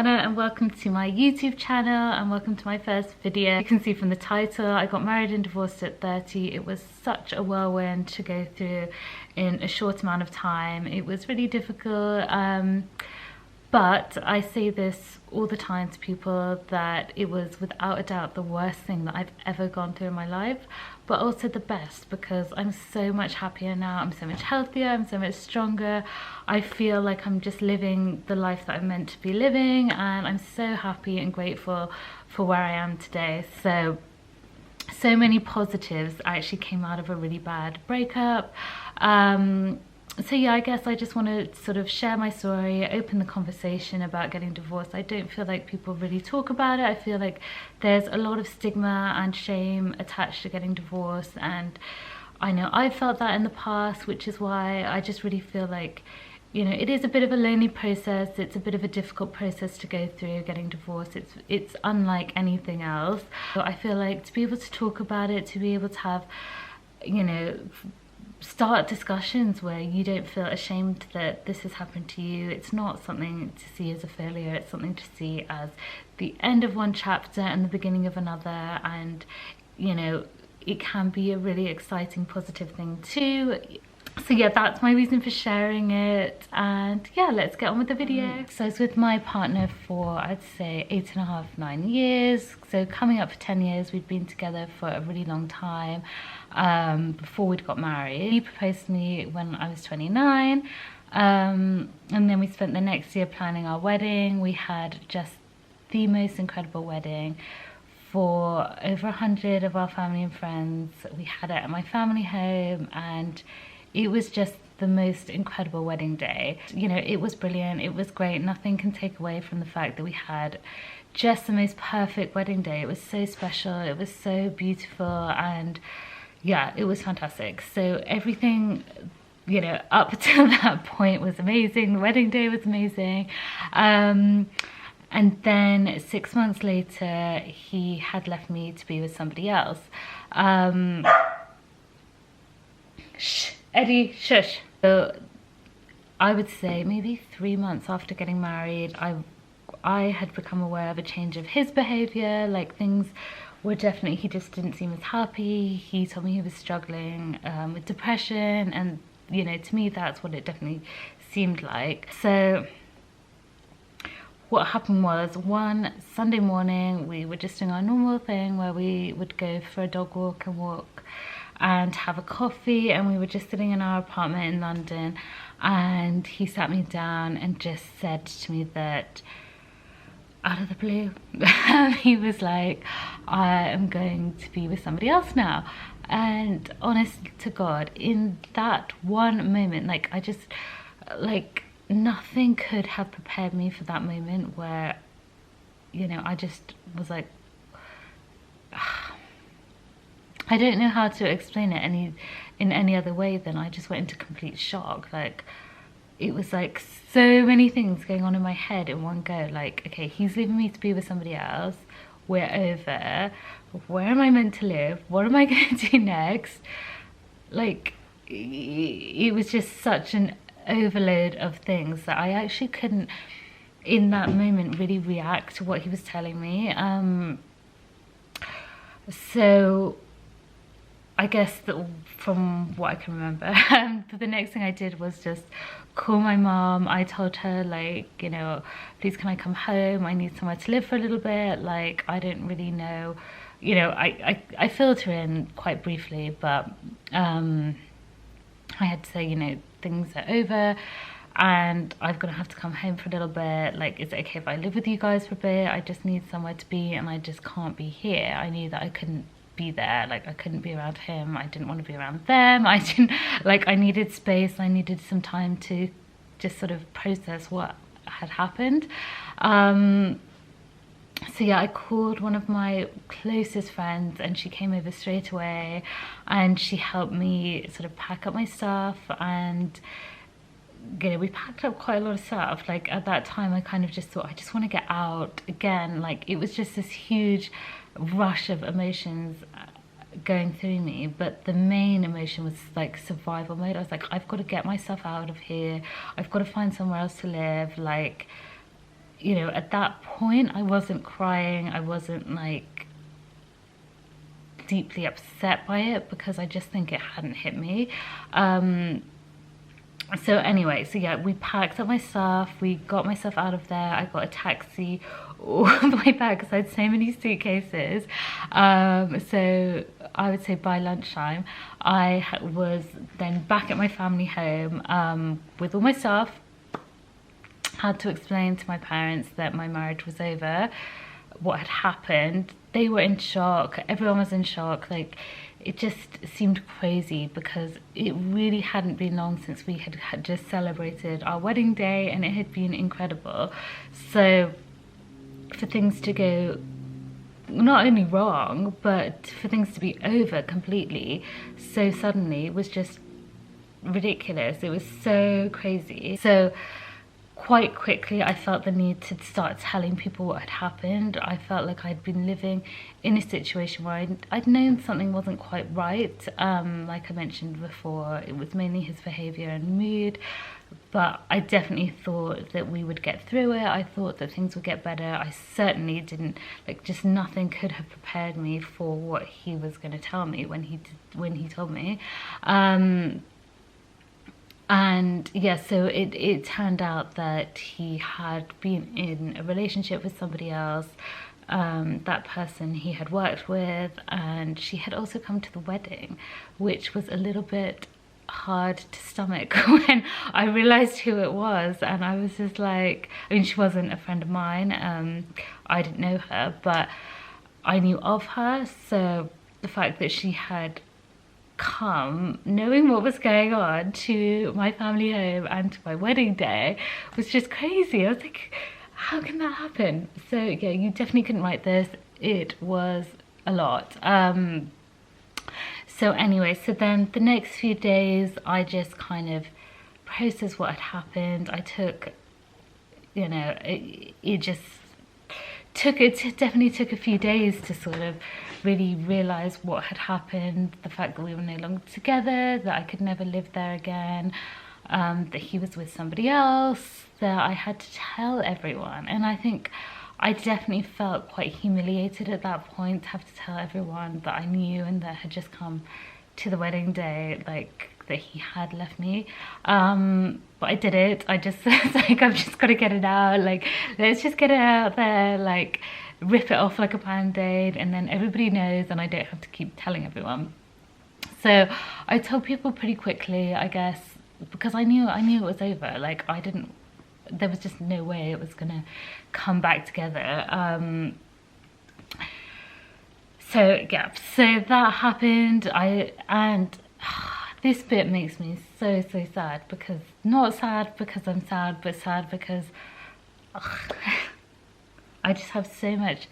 Hannah and welcome to my YouTube channel and welcome to my first video. You can see from the title, I got married and divorced at 30. It was such a whirlwind to go through in a short amount of time. It was really difficult, but I say this all the time to people that it was without a doubt the worst thing that I've ever gone through in my life, but also the best, because I'm so much happier now. I'm so much healthier, I'm so much stronger. I feel like I'm just living the life that I'm meant to be living, and I'm so happy and grateful for where I am today. So many positives actually came out of a really bad breakup. So yeah, I guess I just want to sort of share my story, open the conversation about getting divorced. I don't feel like people really talk about it. I feel like there's a lot of stigma and shame attached to getting divorced, and I know I felt that in the past, which is why I just really feel like, you know, it is a bit of a lonely process. It's a bit of a difficult process to go through, getting divorced. It's unlike anything else. So I feel like to be able to talk about it, to be able to have, you know, start discussions where you don't feel ashamed that this has happened to you. It's not something to see as a failure, it's something to see as the end of one chapter and the beginning of another. And you know, it can be a really exciting, positive thing too. So yeah, that's my reason for sharing it, and yeah, let's get on with the video. So I was with my partner for, I'd say, 8.5, 9 years. So coming up for 10 years, we'd been together for a really long time before we'd got married. He proposed to me when I was 29, and then we spent the next year planning our wedding. We had just the most incredible wedding for over 100 of our family and friends. We had it at my family home, and it was just the most incredible wedding day. You know, it was brilliant, it was great. Nothing can take away from the fact that we had just the most perfect wedding day. It was so special, it was so beautiful, and yeah, it was fantastic. So everything, you know, up to that point was amazing. The wedding day was amazing. And then 6 months later, he had left me to be with somebody else. Shh, Eddie, shush. So I would say maybe 3 months after getting married, I had become aware of a change of his behavior. Like, things were definitely, he just didn't seem as happy. He told me he was struggling with depression, and you know, to me that's what it definitely seemed like. So what happened was, one Sunday morning we were just doing our normal thing where we would go for a dog walk and have a coffee, and we were just sitting in our apartment in London, and he sat me down and just said to me that, out of the blue, he was like, I am going to be with somebody else now. And honest to God, in that one moment, like, I just, like, nothing could have prepared me for that moment where, you know, I just was like, I don't know how to explain it in any other way than I just went into complete shock. Like, it was like so many things going on in my head in one go. Like, okay, he's leaving me to be with somebody else, we're over, where am I meant to live, what am I going to do next? Like, it was just such an overload of things that I actually couldn't in that moment really react to what he was telling me. So I guess that from what I can remember, the next thing I did was just call my mom. I told her, like, you know, please can I come home? I need somewhere to live for a little bit. Like, I don't really know. You know, I filled her in quite briefly, but I had to say, you know, things are over and I'm gonna have to come home for a little bit. Like, is it okay if I live with you guys for a bit? I just need somewhere to be, and I just can't be here. I knew that I couldn't be there. Like, I couldn't be around him, I didn't want to be around them. I didn't, like, I needed space. I needed some time to just sort of process what had happened. So yeah, I called one of my closest friends, and she came over straight away, and she helped me sort of pack up my stuff. And you know, we packed up quite a lot of stuff. Like, at that time I kind of just thought, I just want to get out again. Like, it was just this huge rush of emotions going through me, but the main emotion was like survival mode. I was like, I've got to get myself out of here, I've got to find somewhere else to live. Like, you know, at that point I wasn't crying, I wasn't like deeply upset by it, because I just think it hadn't hit me. So anyway, so yeah, we packed up my stuff, we got myself out of there, I got a taxi all the way back because I had so many suitcases. So I would say by lunchtime, I was then back at my family home with all my stuff. Had to explain to my parents that my marriage was over, what had happened. They were in shock, everyone was in shock, like it just seemed crazy because it really hadn't been long since we had just celebrated our wedding day and it had been incredible. So for things to go not only wrong, but for things to be over completely so suddenly was just ridiculous. It was so crazy. So quite quickly I felt the need to start telling people what had happened. I felt like I'd been living in a situation where I'd known something wasn't quite right. Like I mentioned before, it was mainly his behaviour and mood, but I definitely thought that we would get through it. I thought that things would get better. I certainly didn't, like, just nothing could have prepared me for what he was going to tell me when he told me. And yeah, so it turned out that he had been in a relationship with somebody else. That person he had worked with, and she had also come to the wedding, which was a little bit hard to stomach when I realized who it was. And I was just like, I mean, she wasn't a friend of mine, I didn't know her, but I knew of her. So the fact that she had come knowing what was going on to my family home and to my wedding day was just crazy. I was like, how can that happen? So yeah, you definitely couldn't write this. It was a lot. So anyway, so then the next few days I just kind of processed what had happened. I took, you know, it just definitely took a few days to sort of really realize what had happened, the fact that we were no longer together, that I could never live there again, that he was with somebody else, that I had to tell everyone. And I think I definitely felt quite humiliated at that point to have to tell everyone that I knew and that had just come to the wedding day, like that he had left me. But I did it. I just was like, I've just got to get it out, like let's just get it out there, like rip it off like a band-aid, and then everybody knows and I don't have to keep telling everyone. So I told people pretty quickly, I guess, because I knew it was over. Like there was just no way it was gonna come back together. So yeah, so that happened. This bit makes me so sad, because not sad because I'm sad, but sad because I just have so much,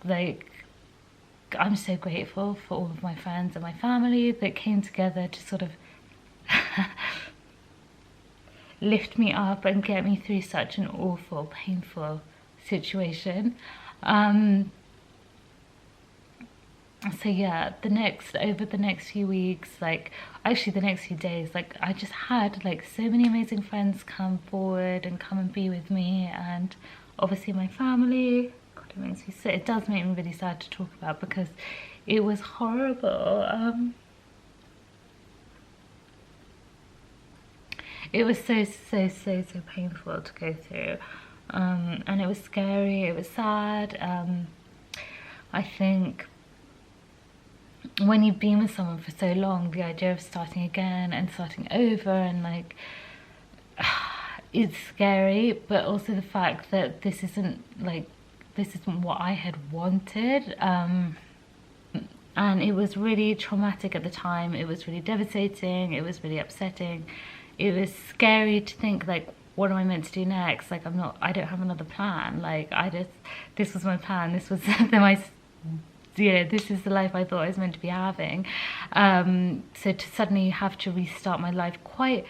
like, I'm so grateful for all of my friends and my family that came together to sort of lift me up and get me through such an awful, painful situation. So yeah, over the next few weeks, like actually the next few days, like I just had like so many amazing friends come forward and come and be with me, and obviously my family. God, it does make me really sad to talk about because it was horrible. It was so painful to go through, and it was scary, it was sad. I think when you've been with someone for so long, the idea of starting again and starting over, and like it's scary, but also the fact that this isn't what I had wanted. And it was really traumatic at the time. It was really devastating, it was really upsetting. It was scary to think, like, what am I meant to do next? Like, I don't have another plan. Like, this was my plan. This was this is the life I thought I was meant to be having. So to suddenly have to restart my life quite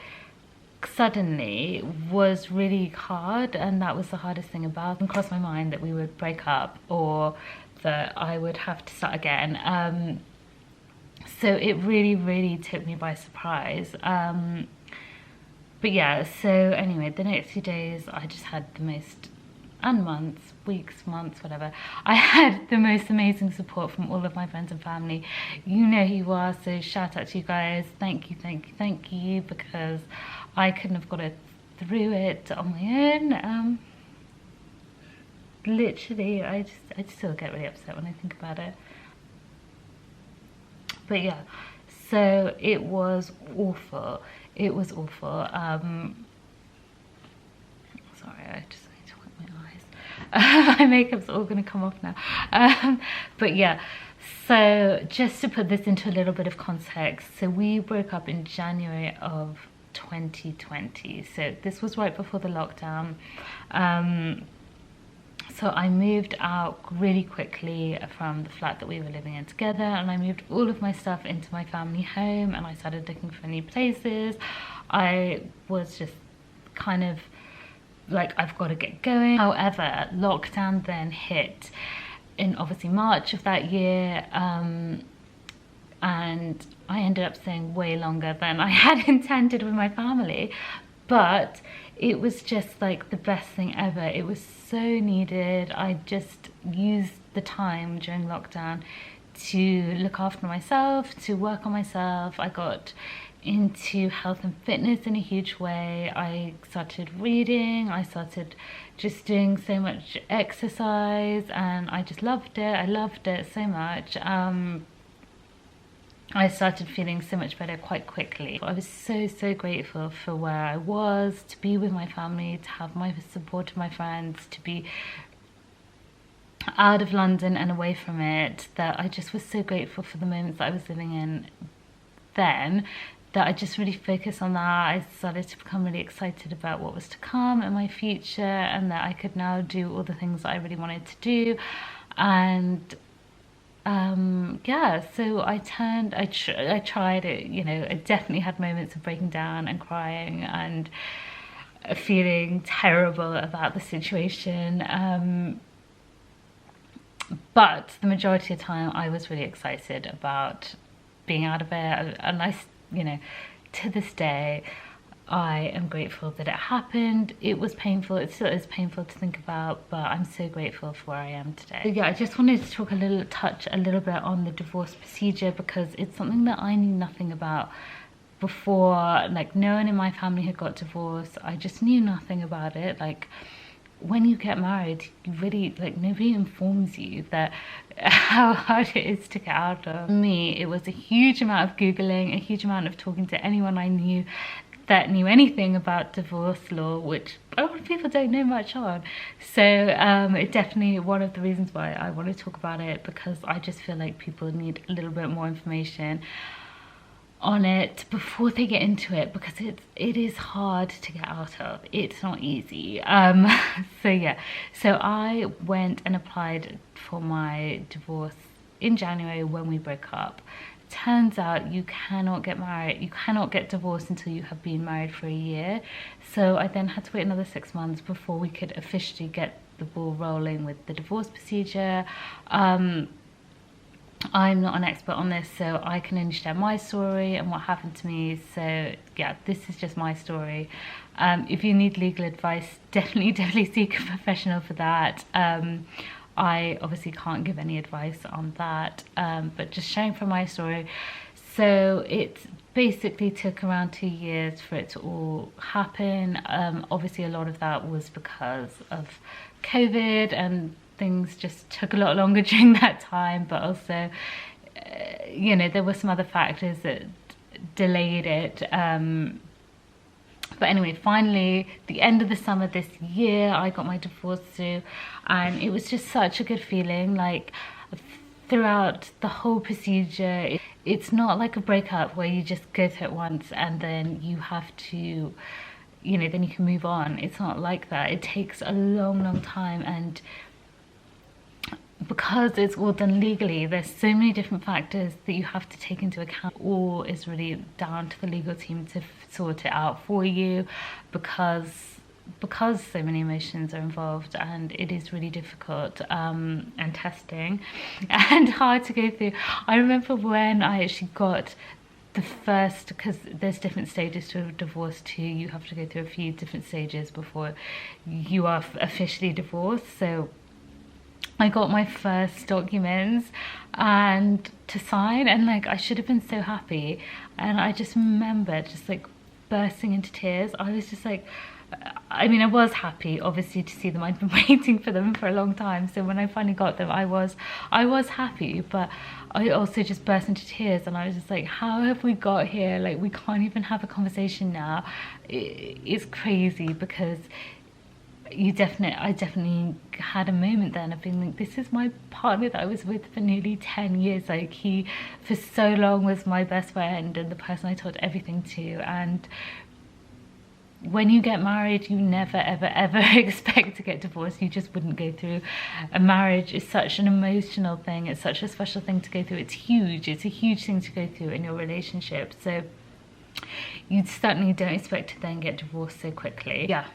suddenly was really hard, and that was the hardest thing about it. It didn't cross my mind that we would break up or that I would have to start again. So it really took me by surprise. But yeah, so anyway, the next few days I just had the most, and months, weeks, months, whatever, I had the most amazing support from all of my friends and family. You know who you are, so shout out to you guys. Thank you, thank you, thank you, because I couldn't have got it through it on my own. Literally, I just still get really upset when I think about it. But yeah, so it was awful. It was awful. Sorry, I just need to wipe my eyes. My makeup's all gonna come off now. But yeah, so just to put this into a little bit of context, so we broke up in January of 2020. So this was right before the lockdown. So I moved out really quickly from the flat that we were living in together, and I moved all of my stuff into my family home, and I started looking for new places. I was just kind of like, I've got to get going. However, lockdown then hit in obviously March of that year, and I ended up staying way longer than I had intended with my family, but it was just like the best thing ever. It was so needed. I just used the time during lockdown to look after myself, to work on myself. I got into health and fitness in a huge way. I started reading, I started just doing so much exercise, and I just loved it. I loved it so much. I started feeling so much better quite quickly. I was so grateful for where I was, to be with my family, to have my support of my friends, to be out of London and away from it, that I just was so grateful for the moments that I was living in then, that I just really focused on that. I started to become really excited about what was to come and my future, and that I could now do all the things that I really wanted to do. And yeah, so I tried it, you know. I definitely had moments of breaking down and crying and feeling terrible about the situation, but the majority of the time I was really excited about being out of it. And you know, to this day I am grateful that it happened. It was painful, it still is painful to think about, but I'm so grateful for where I am today. So yeah, I just wanted to touch a little bit on the divorce procedure, because it's something that I knew nothing about before. Like, no one in my family had got divorced. I just knew nothing about it. Like, when you get married, you really, like, nobody informs you that how hard it is to get out of. For me, it was a huge amount of Googling, a huge amount of talking to anyone I knew that knew anything about divorce law, which a lot of people don't know much on. So it's definitely one of the reasons why I want to talk about it, because I just feel like people need a little bit more information on it before they get into it, because it is hard to get out of. It's not easy. So yeah, so I went and applied for my divorce in January when we broke up. Turns out you cannot get married, you cannot get divorced until you have been married for a year. So I then had to wait another 6 months before we could officially get the ball rolling with the divorce procedure. I'm not an expert on this, so I can only share my story and what happened to me. So yeah, this is just my story. If you need legal advice, definitely seek a professional for that. I obviously can't give any advice on that, but just sharing from my story. So it basically took around 2 years for it to all happen. Obviously a lot of that was because of COVID, and things just took a lot longer during that time, but also you know, there were some other factors that delayed it. But anyway, finally, the end of the summer this year, I got my divorce through, and it was just such a good feeling. Like, throughout the whole procedure, it's not like a breakup where you just go through it once and then you have to, you know, then you can move on. It's not like that. It takes a long time, and because it's all done legally, there's so many different factors that you have to take into account. All is really down to the legal team to sort it out for you, because so many emotions are involved, and it is really difficult and testing and hard to go through. I remember when I actually got the first, because there's different stages to a divorce too, you have to go through a few different stages before you are officially divorced. So I got my first documents and to sign, and like I should have been so happy, and I just remember just like bursting into tears. I was just like, I mean, I was happy obviously to see them. I'd been waiting for them for a long time, so when I finally got them, I was happy, but I also just burst into tears, and I was just like, how have we got here? Like, we can't even have a conversation now. It's crazy, because I definitely had a moment then of being like, this is my partner that I was with for nearly 10 years. Like, he for so long was my best friend and the person I told everything to. And when you get married, you never ever ever expect to get divorced. You just wouldn't go through. A marriage is such an emotional thing, it's such a special thing to go through. It's huge, it's a huge thing to go through in your relationship, so you certainly don't expect to then get divorced so quickly. Yeah,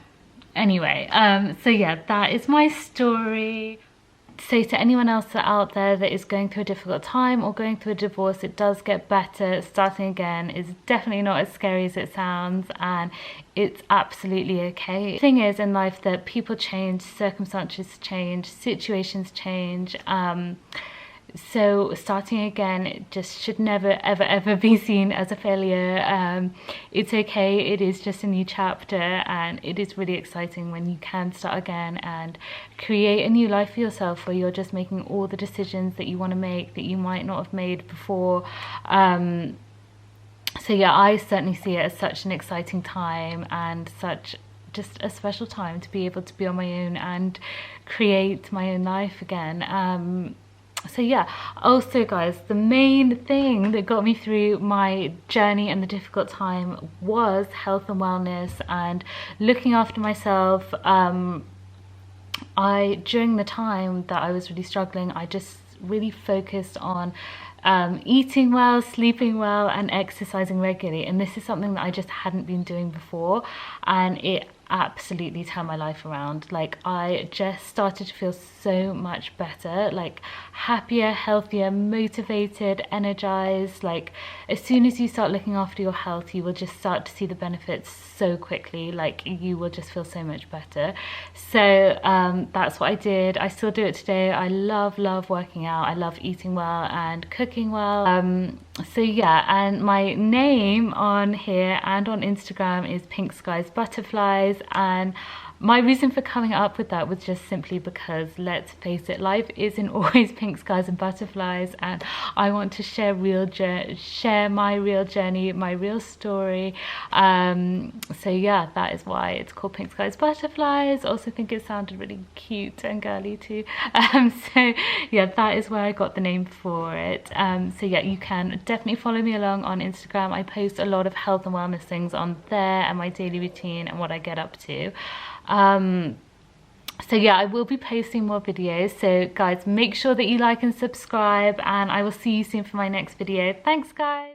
anyway, so yeah, that is my story. So to anyone else out there that is going through a difficult time or going through a divorce, it does get better. Starting again is definitely not as scary as it sounds, and it's absolutely okay. The thing is in life that people change, circumstances change, situations change. So starting again, it just should never ever ever be seen as a failure. It's okay, it is just a new chapter, and it is really exciting when you can start again and create a new life for yourself, where you're just making all the decisions that you want to make that you might not have made before. So yeah, I certainly see it as such an exciting time, and such just a special time to be able to be on my own and create my own life again. So yeah, also guys, the main thing that got me through my journey and the difficult time was health and wellness and looking after myself. During the time that I was really struggling, I just really focused on eating well, sleeping well, and exercising regularly. And this is something that I just hadn't been doing before, and it absolutely turned my life around. Like, I just started to feel so much better, like happier, healthier, motivated, energized. Like, as soon as you start looking after your health, you will just start to see the benefits so quickly. Like, you will just feel so much better. So that's what I did. I still do it today. I love working out. I love eating well and cooking well. So yeah, and my name on here and on Instagram is Pink Skies Butterflies, and my reason for coming up with that was just simply because, let's face it, life isn't always pink skies and butterflies, and I want to share my real journey, my real story. So yeah, that is why it's called Pink Skies Butterflies. Also think it sounded really cute and girly too. So yeah, that is where I got the name for it. So yeah, you can definitely follow me along on Instagram. I post a lot of health and wellness things on there, and my daily routine and what I get up to. So yeah, I will be posting more videos, so guys, make sure that you like and subscribe, and I will see you soon for my next video. Thanks guys.